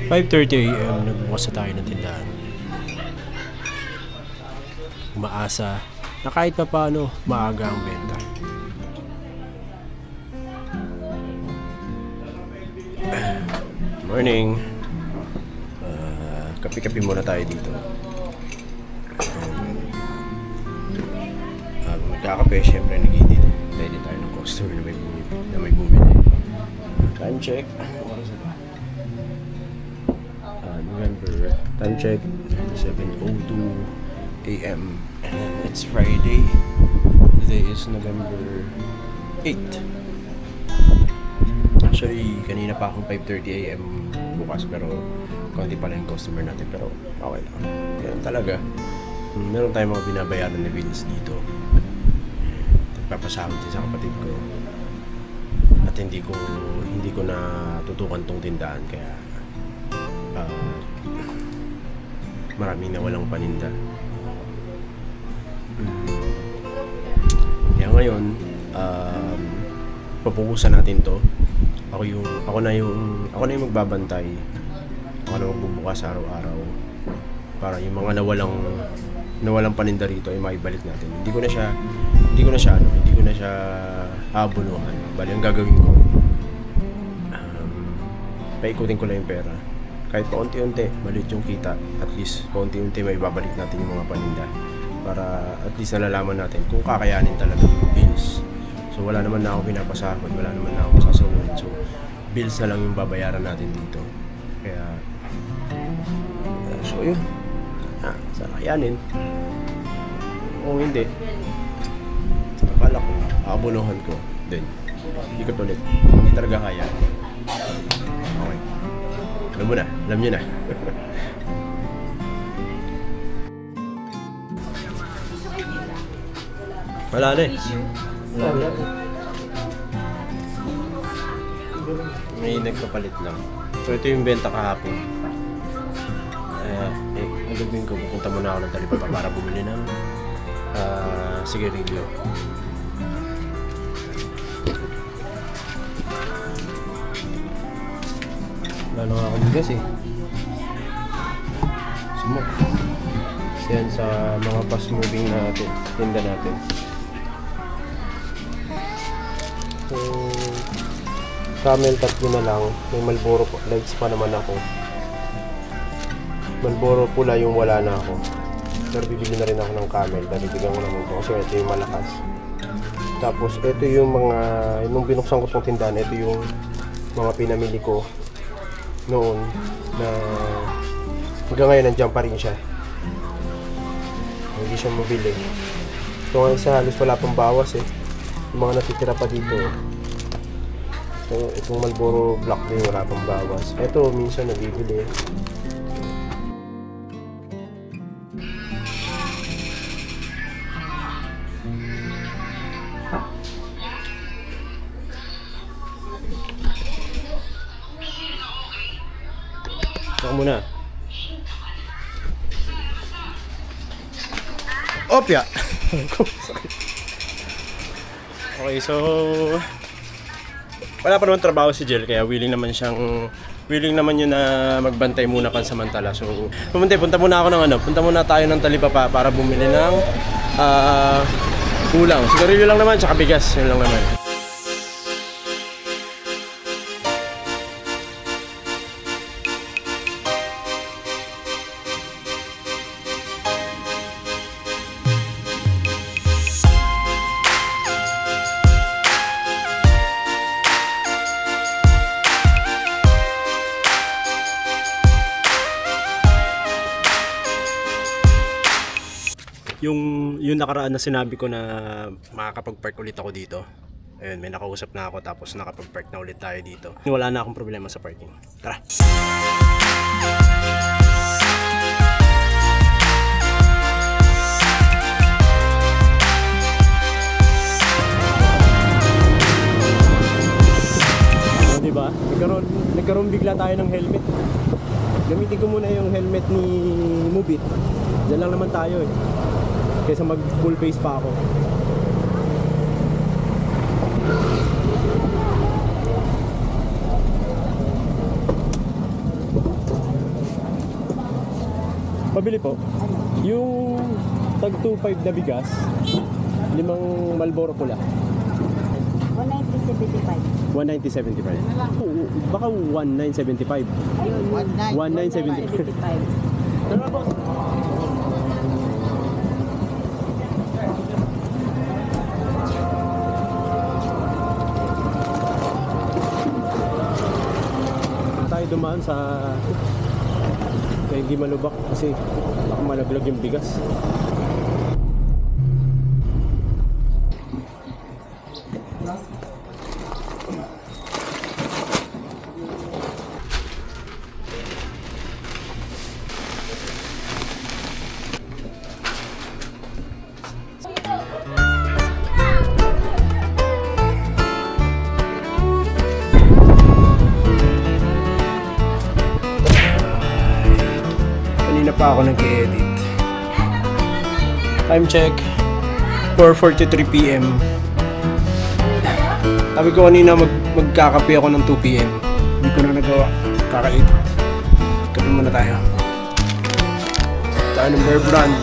5:30 AM nagbukas na tayo ng tindahan. Umaasa na kahit pa paano maaga ang benta. Morning. Kape-kape muna tayo dito. Magkakape, syempre nag-edit. Ready tayo ng customer na may bumili. Time check. November. Time check. 7:02 AM. And it's Friday. Today is November 8. Actually, kanina pa akong 5:30 AM bukas, pero konti pala yung customer natin, pero okay lang. Ganun talaga. Meron tayong mga binabayaran na bills dito. Nagpapasahod din sa kapatid ko. At hindi ko na tutukan tong tindahan, kaya maraming nawalang paninda. Kaya ngayon, papukusan natin to. Ako na yung magbabantay. Ako na magbubukas araw-araw para yung mga nawalang paninda rito ay maibalik natin. Hindi ko na siya abunuhan. Bali ang gagawin ko, paikutin ko lang yung pera. Kahit paunti-unti, maliit yung kita, at least paunti-unti may babalik natin yung mga paninda para at least nalalaman natin kung kakayanin talaga yung bills. So wala naman na ako pinapasahod, wala naman na ako sasahurin. So bills na lang yung babayaran natin dito. Kaya so yun, sana kayanin. Kung hindi, akala ko aabunuhan ko din. Ikot ulit, hindi talaga kaya. Okay, alam nyo na. Wala na eh. May nagpapalit lang. So ito yung benta kahapon. Alubin ko, pupunta muna ako ng Talipapa para bumili ng sigarilyo. Lalo nga akong bigas eh. Sumok. Yan sa mga fast moving natin, tinda natin. So, Camel 3 na lang. May Marlboro lights pa naman ako. Marlboro pula yung wala na ako. Pero bibili na rin ako ng Camel. Datidigan ko naman ito kasi ito yung malakas. Tapos ito yung nung binuksan ko itong tindahan, ito yung mga pinamili ko noon na hanggang ngayon nandiyan pa rin siya. Hindi siya mabili. Ito nga isa halos wala pang bawas eh. Yung mga natitira pa dito. Itong Marlboro Black din wala pang bawas. Ito minsan nabibili. Saka muna. Opya. Okay, so wala pa naman trabaho si Jel, kaya willing naman yun na magbantay muna pansamantala. So punta muna tayo ng Talipapa para bumili ng kulang. Sigarilyo lang naman, tsaka bigas, yun lang naman. Yung nakaraan na sinabi ko na makakapag-park ulit ako dito. Ayun, may nakausap na ako, tapos nakapag-park na ulit tayo dito. Wala na akong problema sa parking. Tara! Diba? Nagkaroon bigla tayo ng helmet. Gamitin ko muna yung helmet ni Mubit. Diyan lang naman tayo eh. Kaysa mag full face pa ako. pabili po. Yung tag 2.5 na bigas, 5 Marlboro pula. 190.75. 190.75. Baka 1975. 1975. Ano ba? Tayo dumaan sa kay Gimalubak kasi baka malaglag yung bigas. Kanina pa ako nag-edit. Time check 4:43 PM. Sabi ko kanina magkakape ako ng 2 PM. Hindi ko na nagawa. Kaka-edit. Kape muna tayo. Tayo ng Bear Brand.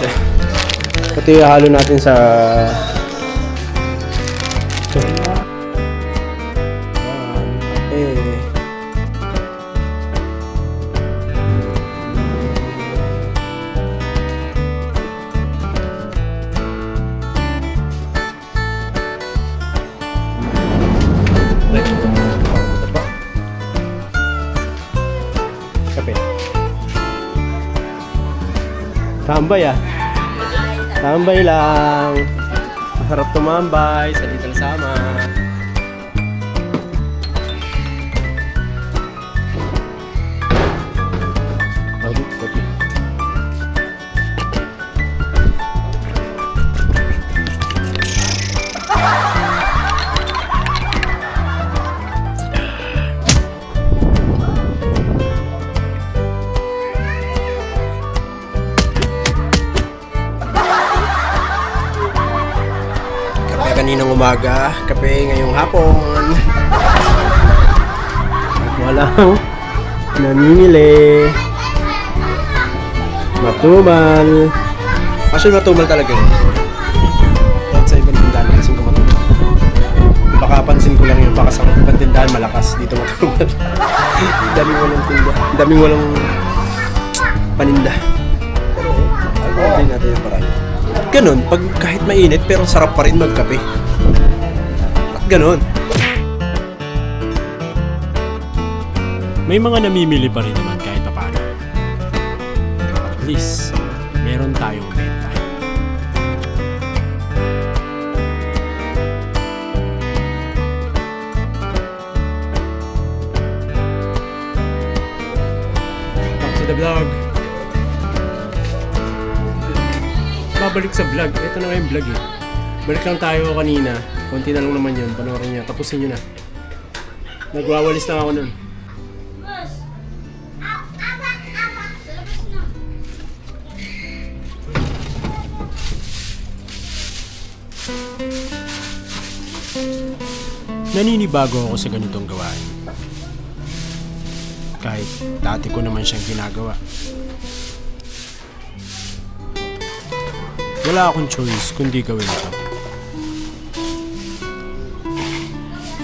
Pati halo natin sa kape. Tambay ah. Tambay lang. Masarap tumambay sa Little Sama. Kopi. Kaninang umaga, kape ngayong hapon. Walang namimili. Matumal. Actually matumal talaga. Kahit sa ibang tindahan, pansin ko matumal. Baka pansin ko lang yung baka sa ibang tindahan malakas. Dito matumal. Daming walang tindahan. Daming walang paninda. Pero ako din natin yung paraan. Ganon, pag kahit mainit pero sarap pa rin magkape. At ganon. May mga namimili pa rin naman kahit paano. At least, meron tayong bedtime. Back to the vlog. Babalik sa vlog. Ito na nga yung vlog eh. Balik lang tayo kanina. Konti na lang naman yun. Panoorin niya. Tapusin nyo na. Nagwawalis na ako nun. Naninibago ako sa ganitong gawain. Kahit dati ko naman siyang ginagawa. Wala akong choice kundi gawin ito.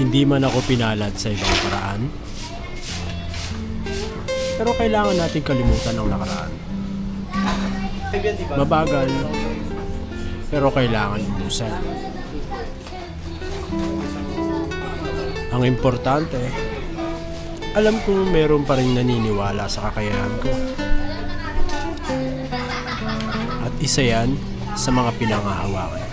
Hindi man ako pinalad sa ibang paraan, pero kailangan natin kalimutan ang nakaraan. Mabagal, pero kailangan ubusan. Ang importante, alam kong meron pa rin naniniwala sa kakayahan ko. At isa yan sa mga pinangahawakan.